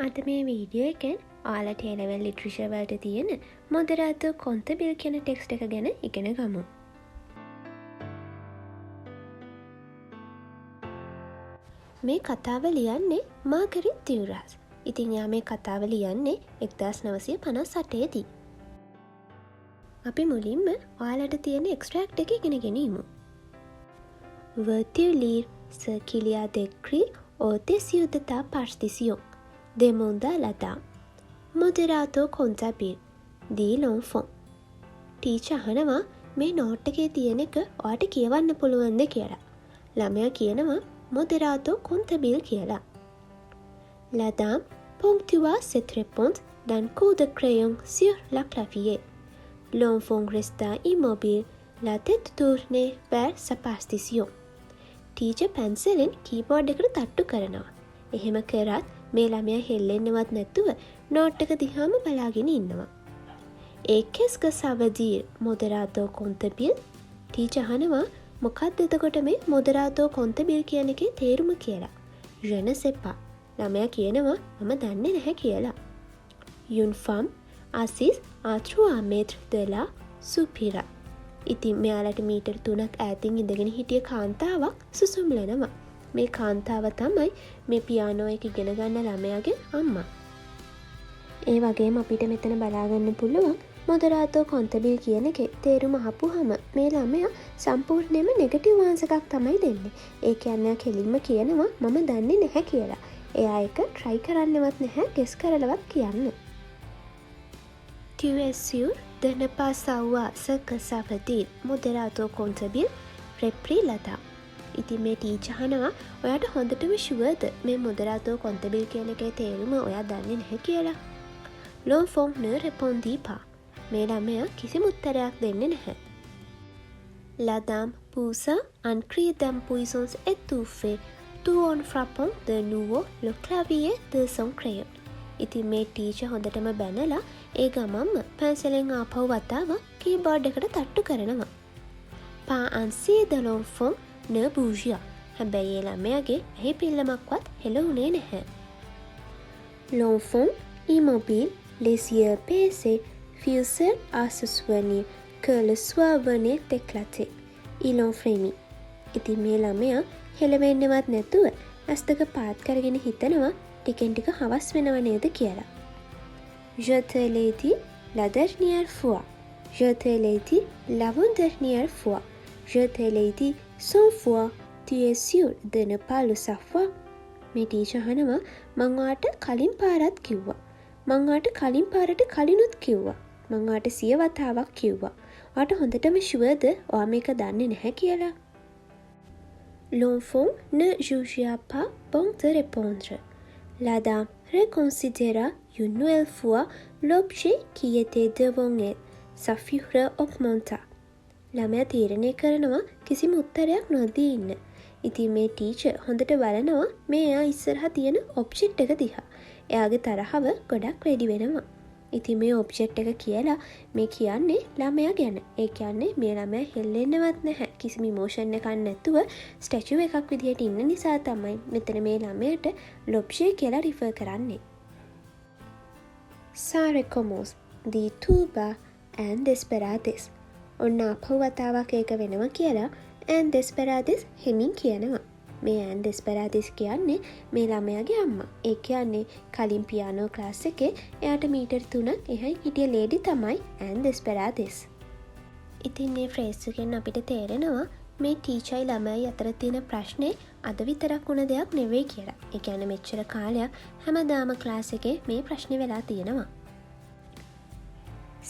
අද මේ වීඩියෝ එකෙන් ඔයාලට A-level ලිටරචර් වලට තියෙන මොදරාතෝ කොන්තබිල් කියන ටෙක්ස්ට් එක ගැන ඉගෙන ගමු. මේ කතාව ලියන්නේ මාගරිට් ඩියුරාස්. ඉතින් එයා මේ කතාව ලියන්නේ 1958 දී. අපි මුලින්ම ඔයාලට තියෙන එක්ස්ට්‍රැක්ට් එක ඉගෙන ගනිමු. Vertulir circulia decri o desciudata partición de Mondalata Moderato Contabil di Lonfon. Teacher අහනවා මේ නෝට් එකේ තියෙන එක ඔයාලට කියවන්න පුළුවන්ද කියලා. ළමයා කියනවා Moderato Contabil කියලා. La dame ponctua cette réponse d'un coup de crayon sur la clavier. L'enfant resta immobile, la tête tournée vers sa partition. Teacher පැන්සලෙන් කීබෝඩ් එකට තට්ටු කරනවා. එහෙම කරත් මේ ළමයා හෙල්ලෙන්නවත් නැතුව නෝට් එක දිහාම බලාගෙන ඉන්නවා. ඒකෙස් ගසවදීර් මොදරාතෝ කොන්තබිල් ටීචර් අහනවා මොකක්ද එතකොට මේ මොදරාතෝ කොන්තබිල් කියන එකේ තේරුම කියලා. රෙන සෙපා ළමයා කියනවා මම දන්නේ නැහැ කියලා. යුන්ෆම් ආසිස් ආත්‍රුවා මේත්‍ර දලා සුපිරා ඉතින් මෙයාලට මීටර් 3ක් ඈතින් ඉඳගෙන හිටිය කාන්තාවක් සුසුම්ලනවා. මේ කාන්තාව තමයි මේ පියානෝ එක ඉගෙන ගන්න ළමයාගේ අම්මා. ඒ වගේම අපිට මෙතන බලාගන්න පුළුවන් මොදරාතෝ කොන්තබිල් කියන එකේ තේරුම අහපුවාම මේ ළමයා සම්පූර්ණයෙන්ම නෙගටිව් ආන්සර් එකක් තමයි දෙන්නේ. ඒ කියන්නේ කෙලින්ම කියනවා මම දන්නේ නැහැ කියලා. එයා එක try කරන්නවත් නැහැ guess කරලවත් කියන්න. Tu es sûr de ne pas savoir ce que ça veut dire moderato contabil reprit Lata. ඉතින් මේ ටීචර් අහනවා ඔයාට හොඳටම ෂුවර්ද මේ මොදරාතෝ කොන්තබිල් කියන එකේ තේරුම ඔයා දන්නේ නැහැ කියලා. L'enfant ne répondit pas. මේ ළමයා කිසිම උත්තරයක් දෙන්නේ නැහැ. La dame poussa un cri d'impuissance étouffée tout en frappant de nouveau le clavier de son crayon. ඉතින් මේ ටීචර් හොඳටම බැනලා ඒ ගමම්ම පැන්සලෙන් ආපහු වතාවක් කීබෝඩ් එකට තට්ටු කරනවා. Pas ainsi de l'enfant ne bougea. හැබැයි ඒ ළමයාගේ ඇහි පිල්ලමක්වත් හෙළුනේ නැහැ. L'enfant immobile, les yeux baissés, fut seul à se souvenir que le soir venait d'éclater. Il en frémit. ඉතින් මේ ළමයා හෙළවෙන්නවත් නැතුව ඇස් දෙක පාත් කරගෙන හිතනවා ටිකෙන් ටික හවස් වෙනව නේද කියලා. Je te l'ai dit la dernière fois. Je te l'ai dit l'avant-dernière fois. Je te l'ai dit 100 fois. Tu es sûr de ne pas le savoir? මේ ටීචර් අහනවා මං ඔයාට කලින් පාරක් කිව්වා. මං ඔයාට කලින් පාරට කලිනුත් කිව්වා. මං ඔයාට 100 වතාවක් කිව්වා. ඔයාට හොඳටම ෂුවර්ද ඔයා මේක දන්නේ නැහැ කියලා. L'enfant ne jugea pas bon de répondre. La dame reconsidéra une nouvelle fois l'objet qui était devant elle. Sa fureur augmenta. ළමයා තීරණය කරනවා කිසිම උත්තරයක් නොදී ඉන්න. ඉතින් මේ ටීචර් හොඳට බලනවා මේ එයා ඉස්සරහා තියෙන ඔබ්ජෙක්ට් එක දිහා. එයාගේ තරහව ගොඩක් වැඩි වෙනවා. ඉතින් මේ ඔබ්ජෙක්ට් එක කියලා මේ කියන්නේ ළමයා ගැන. ඒ කියන්නේ මේ ළමයා හෙල්ලෙන්නවත් නැහැ. කිසිම ඉමෝෂන් එකක් නැතුව ස්ටැචු එකක් විදිහට ඉන්න නිසා තමයි මෙතන මේ ළමයාට l'objet කියලා රිෆර් කරන්නේ. Ça recommence di tuba and desperades. ඔන්න ආපහු වතාවක් ඒක වෙනවා කියලා and desperades හෙමින් කියනවා. මේ and desperades කියන්නේ මේ ළමයාගේ අම්මා. ඒ කියන්නේ කලින් පියානෝ ක්ලාස් එකේ එයාට මීටර් 3ක් එහායි හිටිය ලේඩි තමයි and desperades. ඉතින් මේ ෆ්‍රේස් එකෙන් අපිට තේරෙනවා මේ ටීචර්යි ළමයි අතර තියෙන ප්‍රශ්නේ අද විතරක් වුණ දෙයක් නෙවෙයි කියලා. ඒ කියන්නේ මෙච්චර කාලයක් හැමදාම ක්ලාස් එකේ මේ ප්‍රශ්නේ වෙලා තියෙනවා.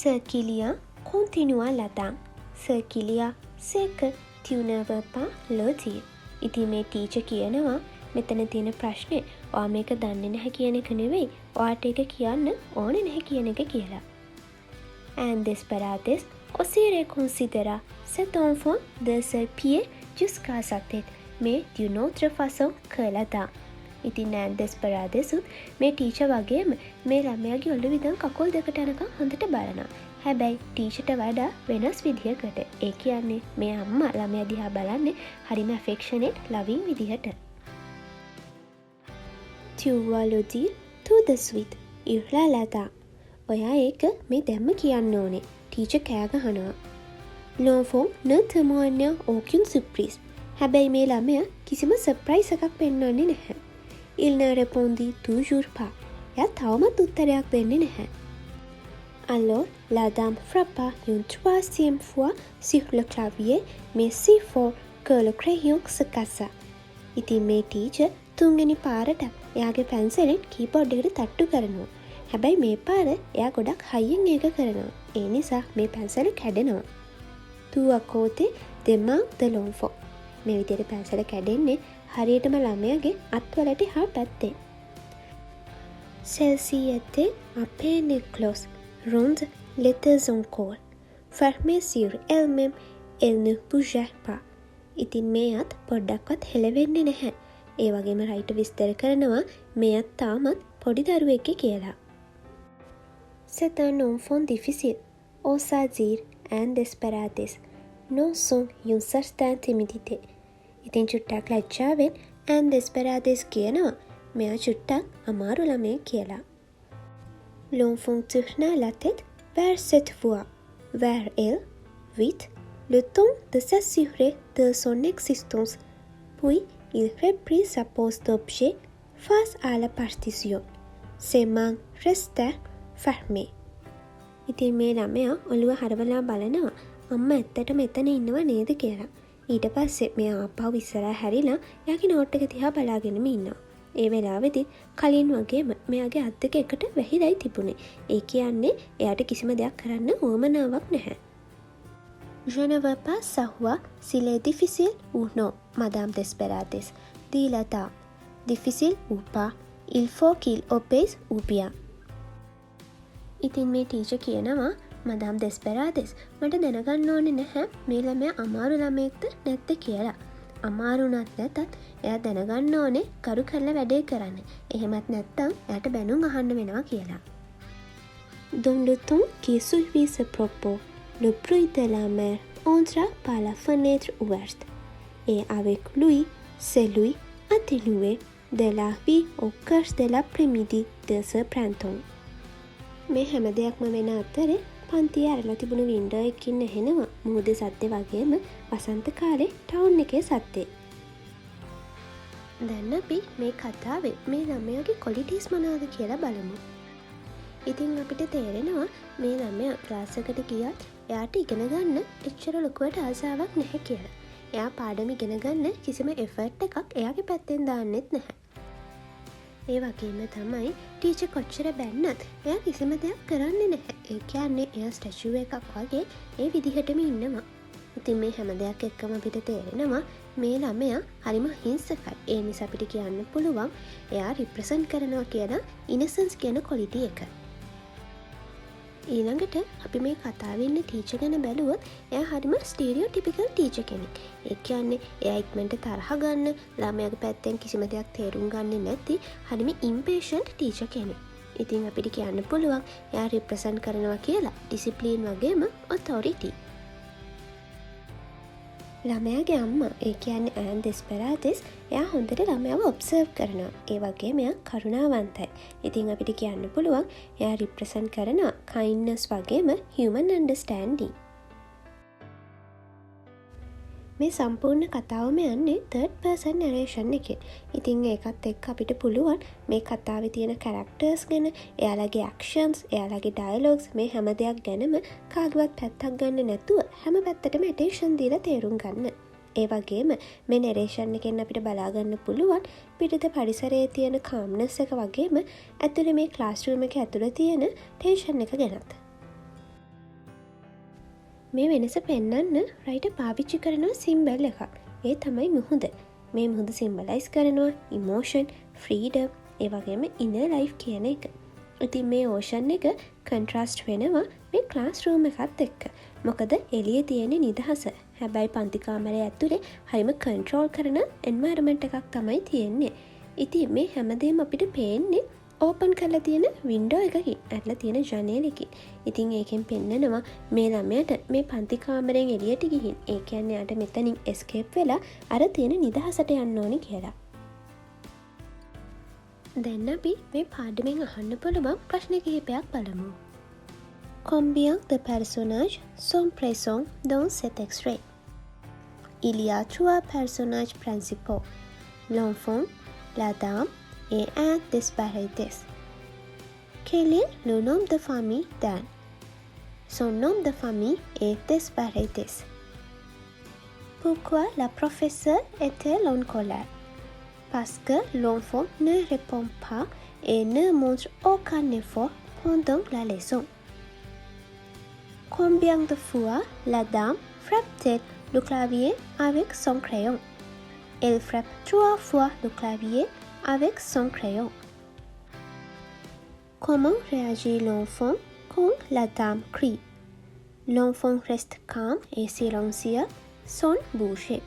Circulia continua la dame. Circulia c'est que tu ne veux pas le dire. ඉතින් මේ ටීචර් කියනවා මෙතන තියෙන ප්‍රශ්නේ ඔයා මේක දන්නේ නැහැ කියන එක නෙවෙයි ඔයාට ඒක කියන්න ඕනේ නැහැ කියන එක කියලා. And desperades aussi reconsidéra cet enfant de ses pieds jusqu'à sa tête mais d'une autre façon que la dame. ඉතින් and desperades මේ ටීචර් වගේම මේ ළමයාගේ ඔළුව ඉඳන් කකුල් දෙකට යනකම් හොඳට බලනවා. හැබැයි ටීචර්ට වඩා වෙනස් විදිහකට. ඒ කියන්නේ මේ අම්මා ළමයා දිහා බලන්නේ හරිම affectionate, loving විදිහට. Tu vas le dire to the suite. ඉරලා ලතා. ඔයා ඒක මේ දැම්ම කියන්න ඕනේ. ටීචර් කෑ ගහනවා. ලෝෆෝන් න තමුවන්‍ය ඕකියුන් සුප්‍රීස්. හැබැයි මේ ළමයා කිසිම සර්ප්‍රයිස් එකක් පෙන්වන්නේ නැහැ. Il ne répondit toujours pas. එයා තවමත් උත්තරයක් දෙන්නේ නැහැ. Alors, la dame frappa une troisième fois sur le clavier, mais si fort que le crayon se cassa. ඉතින් මේ ටීචර් තුන්වෙනි පාරට එයාගේ පැන්සලෙන් කීබෝඩ් එකට තට්ටු කරනවා. හැබැයි මේ පාර එයා ගොඩක් හයියෙන් ඒක කරනවා. ඒ නිසා මේ පැන්සල කැඩෙනවා. Tout à côté des mains de l'enfant. මේ විදිහට පැන්සල කැඩෙන්නේ හරියටම ළමයාගේ අත්වලට හා පැත්තේ. Celle-ci était à peine close, ronde, les encore. Fermée sur elle-même, elle ne bougeait pas. ඉතින් මේත් පොඩ්ඩක්වත් හෙලවෙන්නේ නැහැ. ඒ වගේම රයිට විස්තර කරනවා මේත් තාමත් පොඩි දරුවෙක් කියලා. C'est un enfant difficile, osa dire en désespérance, non sans une certaine timidité. ඉතින් චුට්ටක් ලැජ්ජාවෙන් en désespérance කියනවා මෙයා චුට්ටක් අමාරු ළමයෙක් කියලා. L'enfant tourna la tête vers cette voix, vers elle, vite, le temps de s'assurer de son existence. Puis, il reprit sa pose d'objet face à la partition. Ses mains restèrent fermées. ඉතින් මේ ළමයා ඔළුව හරවලා බලනවා අම්මා ඇත්තටම එතන ඉන්නව නේද කියලා. ඊට පස්සේ මෙයා ආපහු ඉස්සරහා හැරිලා එයාගේ නෝට් එක දිහා බලාගෙනම ඉන්නවා. ඒ වෙලාවෙදී කලින් වගේම මෙයාගේ අත් දෙක එකට වැහිලායි තිබුණේ. ඒ කියන්නේ එයාට කිසිම දෙයක් කරන්න උවමනාවක් නැහැ. Je ne veux pas savoir s'il est difficile ou non, Madame Desperates, dit la dame. Difficile ou pas, il faut qu'il obéisse ou bien. ඉතින් මේ ටීචර් කියනවා මඩම් දෙස්පෙරාදෙස් මට දැනගන්න ඕනේ නැහැ මේ ළමයා අමාරු ළමයෙක්ද නැද්ද කියලා. අමාරු නැත් නැතත් එයා දැනගන්න ඕනේ කරු කරලා වැඩේ කරන්න. එහෙමත් නැත්නම් එයාට බැනුම් අහන්න වෙනවා කියලා. Dans le temps qui suivit ce propos, le bruit de la mer entra par la fenêtre ouverte, et avec lui, celui atténué de la vie au cœur de l'après-midi de ce printemps. මේ හැම දෙයක්ම වෙන අතරේ පන්තිය ඇරලා තිබුණු window එකකින් ඇහෙනවා මුහුදේ සද්දේ වගේම වසන්ත කාලේ ටවුන් එකේ සද්දේ. දැන් අපි මේ කතාවේ මේ ළමයාගේ ක්වොලිටිස් මොනවද කියලා බලමු. ඉතින් අපිට තේරෙනවා මේ ළමයා ක්ලාස් එකට ගියත් එයාට ඉගෙන ගන්න එච්චර ලොකුවට ආසාවක් නැහැ කියලා. එයා පාඩම ඉගෙන ගන්න කිසිම එෆර්ට් එකක් එයාගේ පැත්තෙන් දාන්නෙත් නැහැ. ඒ වගේම තමයි ටීචර් කොච්චර බැන්නත් එයා කිසිම දෙයක් කරන්නේ නැහැ. ඒ කියන්නේ එයා ස්ටැචුව එකක් වගේ ඒ විදිහටම ඉන්නවා. ඉතින් මේ හැම දෙයක් එක්කම අපිට තේරෙනවා මේ ළමයා හරිම හිංසකයි. ඒ නිසා අපිට කියන්න පුළුවන් එයා රිප්‍රසන්ට් කරනවා කියන ඉනසන්ස් කියන ක්වොලිටි එක. ඊළඟට අපි මේ කතාවේ ඉන්න ටීචර් ගැන බැලුවොත් එයා හරිම ස්ටීරියෝටිපිකල් ටීචර් කෙනෙක්. ඒ කියන්නේ එයා ඉක්මනට තරහ ගන්න, ළමයාගේ පැත්තෙන් කිසිම දෙයක් තේරුම් ගන්නේ නැති හරිම ඉම්පේෂන්ට් ටීචර් කෙනෙක්. ඉතින් අපිට කියන්න පුළුවන් එයා රිප්‍රසන්ට් කරනවා කියලා ඩිසිප්ලින් වගේම ඔතොරිටි. ළමයාගේ අම්මා ඒ කියන්නේ ඇන් දෙස්පෙරාදෙස් එයා හොඳට ළමයාව ඔබ්සර්ව් කරනවා. ඒ වගේම එයා කරුණාවන්තයි. ඉතින් අපිට කියන්න පුළුවන් එයා රිප්‍රසන්ට් කරනවා kindness වගේම human understanding. මේ සම්පූර්ණ කතාවම යන්නේ third person narration එකෙන්. ඉතින් ඒකත් එක්ක අපිට පුළුවන් මේ කතාවේ තියෙන characters ගැන, එයාලගේ actions, එයාලගේ dialogues මේ හැම දෙයක් ගැනම කාගවත් පැත්තක් ගන්න නැතුව හැම පැත්තටම attention දීලා තේරුම් ගන්න. ඒ වගේම මේ narration එකෙන් අපිට බලා ගන්න පුළුවන් පිටත පරිසරයේ තියෙන calmness එක වගේම ඇතුලේ මේ classroom එකේ ඇතුලේ තියෙන tension එක ගැනත්. මේ වෙනස පෙන්වන්න රයිටර් පාවිච්චි කරනවා සිම්බල් එකක්. ඒ තමයි මුහුද. මේ මුහුද සිම්බලයිස් කරනවා ඉමෝෂන්, ෆ්‍රීඩම්, ඒ වගේම ඉනර් ලයිෆ් කියන එක. ඉතින් මේ ඕෂන් එක කන්ට්‍රාස්ට් වෙනවා මේ ක්ලාස් රූම් එකත් එක්ක. මොකද එළියේ තියෙන නිදහස. හැබැයි පන්ති කාමරය ඇතුලේ හරිම කන්ට්‍රෝල් කරන එන්වයරන්මන්ට් එකක් තමයි තියෙන්නේ. ඉතින් මේ හැමදේම අපිට පේන්නේ ඕපන් කරලා තියෙන වින්ඩෝ එකකින්, ඇරලා තියෙන ජනේලකින්. ඉතින් ඒකෙන් පෙන්නනවා මේ ළමයාට මේ පන්ති කාමරයෙන් එළියට ගිහින්, ඒ කියන්නේ යාට මෙතනින් එස්කේප් වෙලා අර තියෙන නිදහසට යන්න ඕනි කියලා. දැන් අපි මේ පාඩමෙන් අහන්න පුළුවන් ප්‍රශ්න කිහිපයක් බලමු. Combien de personnages sont présents dans cet extrait? Il y a 3 personnages principaux, l'enfant, la dame et un disparités. Quel est le nom de famille d'Anne? Son nom de famille est disparités. Pourquoi la professeure est-elle en colère? Parce que l'enfant ne répond pas et ne montre aucun effort pendant la leçon. Combien de fois la dame frappe-t-elle le clavier avec son crayon? Elle frappe 3 fois le clavier avec son crayon. Comment réagit l'enfant quand la dame crie? L'enfant reste calme et silencieux, sans bouger.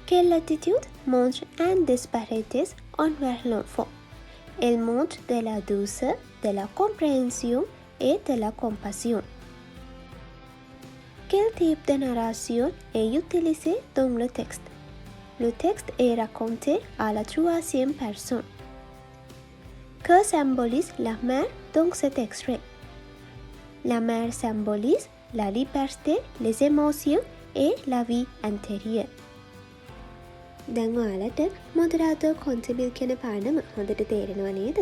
Quelle attitude montre un disparités envers l'enfant? Elle montre de la douceur, de la compréhension et de la compassion. Quel type de narration est utilisé dans le texte? Le texte est raconté à la 3e personne. Que symbolise la mer dans cet extrait? La mer symbolise la liberté, les émotions et la vie intérieure. දැන් ඔයාලට මොඩරාටෝ කොන්ට්‍රිබියුට් කියන පාඩම හොඳට තේරෙනව නේද?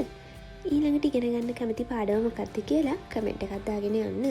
ඊළඟට ඉගෙන ගන්න කැමති පාඩම මොකක්ද කියලා කමෙන්ට් එකක් දාගෙන යන්න.